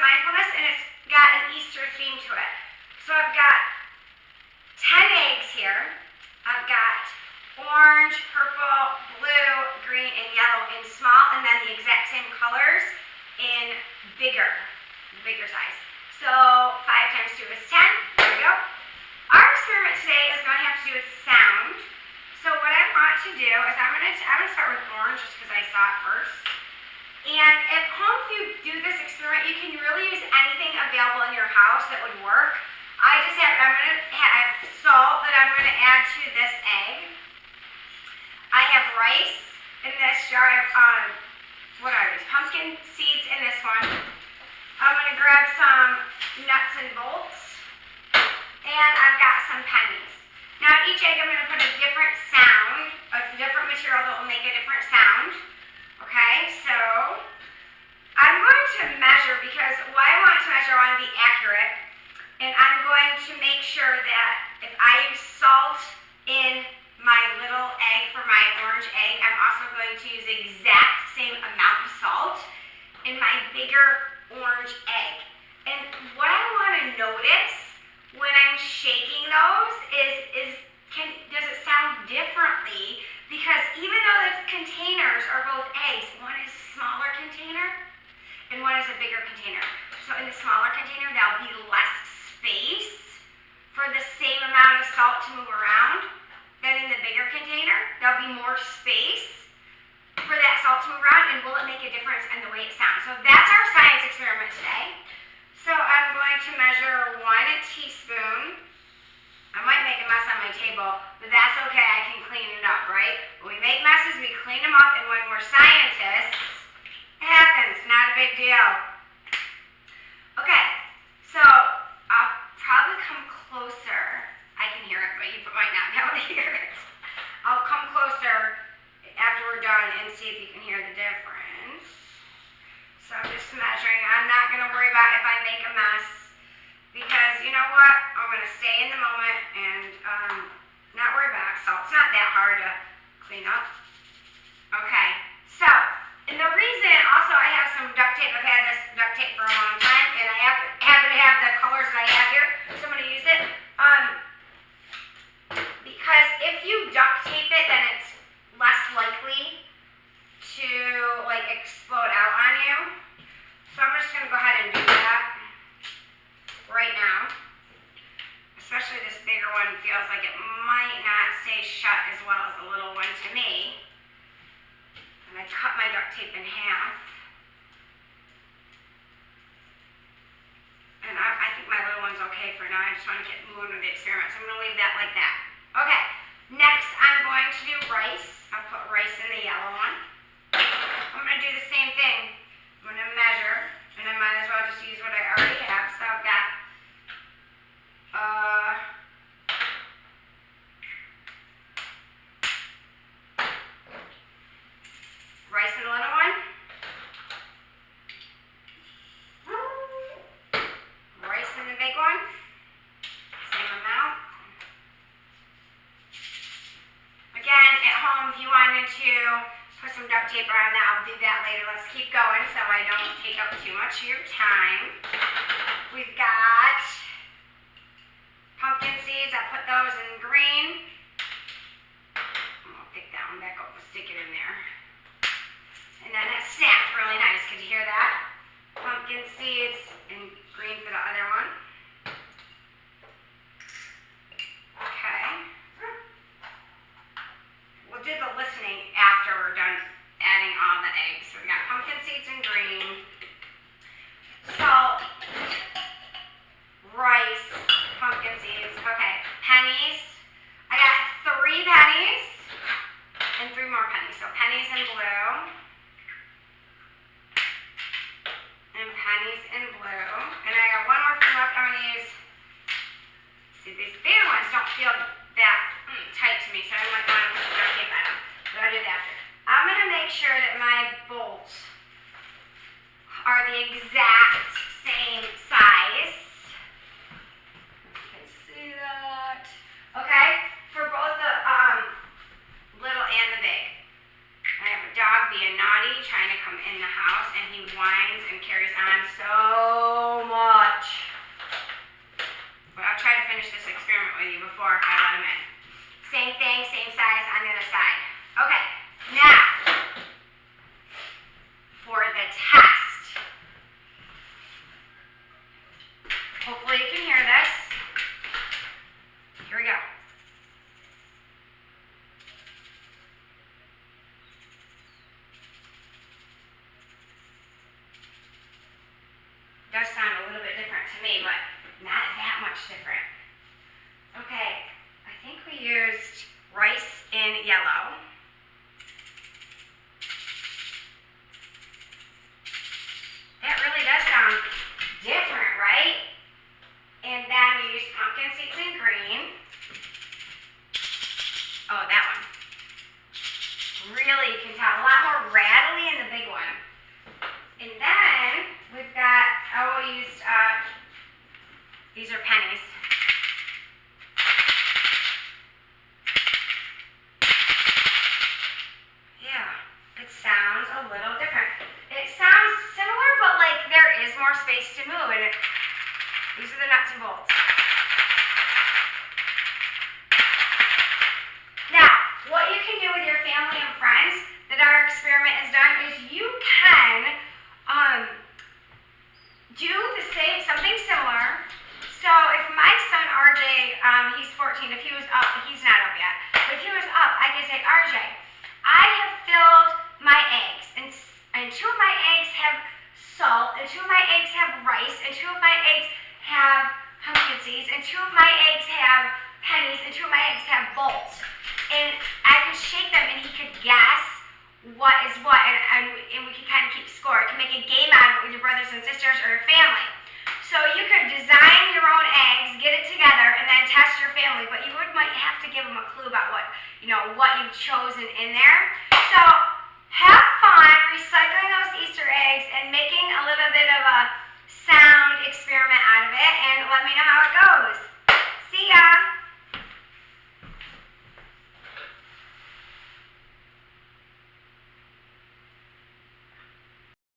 mindfulness, and it's got an Easter theme to it. So I've got 10 eggs here. I've got orange, purple, blue, green, and yellow in small, and then the exact same colors in bigger size. So 5 times 2 is 10. There we go. Our experiment today is going to have to do with sound. So what I want to do is I'm going to start with orange just because I saw it first. And at home, if you do this experiment, you can really use anything available in your house that would work. I'm going to have salt that I'm going to add to this egg. I have rice in this jar. I have, what are these? Pumpkin seeds in this one. I'm going to grab some nuts and bolts. And I've got some pennies. Now in each egg I'm going to put a different sound, a different material that will make a different sound. Okay, so I'm going to measure because why I want to measure, I want to be accurate. And I'm going to make sure that if I use salt in my little egg for my orange egg, I'm also going to use the exact same amount of salt in my bigger orange egg. And what I want to notice when I'm shaking those does it sound differently? Because even though the containers are both eggs, one is a smaller container and one is a bigger container. So in the smaller container, there'll be less space for the same amount of salt to move around than in the bigger container. There'll be more space for that salt to move around, and will it make a difference in the way it sounds? So that's our science experiment today. So I'm going to measure 1 teaspoon. I might make a mess on my table, but that's okay, I can clean it up, right? When we make messes, we clean them up, and when we're scientists, it happens, not a big deal. Okay, so I'll probably come closer. I can hear it, but you might not be able to hear it. I'll come closer after we're done and see if you can hear the difference. So I'm just measuring. I'm not going to worry about if I make a mess because you know what? I'm going to stay in the moment and not worry about it. Salt's not that hard to clean up. Okay, so, and the reason also I have some duct tape. I've had this duct tape for a long time, and I happen to have the colors that I have here, so I'm going to use it. Because if you duct tape it, then it's less likely to like explode out on you. So I'm just going to go ahead and do that right now. Especially this bigger one feels like it might not stay shut as well as the little one to me. And I cut my duct tape in half. And I think my little one's okay for now. I just want to get moving with the experiment. So I'm going to leave that like that. Okay, next I'm going to do rice. I'll put rice in the yellow one. I'm going to do the same thing. I'm going to measure, and I might as well just use what I already have. So I've got rice in the little one, rice in the big one, same amount. Again, at home, if you wanted to put some duct tape around that, I'll do that later. Let's keep going so I don't take up too much of your time. We've got pumpkin seeds. I put those in green. I'm going to pick that one back up and stick it in there. And then it snapped really nice. Could you hear that? Pumpkin seeds and green for the other one. Okay. We'll do the listening after we're done adding all the eggs. So we got pumpkin seeds and green, salt, rice, pumpkin seeds. Okay, pennies. I got 3 pennies and 3 more pennies. So pennies in blue and pennies in blue. And I got one more thing left. I'm going to use, see, these bigger ones don't feel that tight to me, so I might want to put some duct tape on them. But I'll do that after. I'm going to make sure that my bolts are the exact same size. You can see that. Okay, for both the little and the big. I have a dog being naughty, trying to come in the house, and he whines and carries on so watching, if he was up, he's not up yet, but if he was up, I could say, RJ, I have filled my eggs, and 2 of my eggs have salt, and 2 of my eggs have rice, and 2 of my eggs have pumpkin seeds, and 2 of my eggs have pennies, and 2 of my eggs have bolts. And I could shake them, and he could guess what is what, and we could kind of keep score. It can make a game out of it with your brothers and sisters or your family. So you could design your own eggs, get it together, and then test your family, but you might have to give them a clue about what you've chosen in there.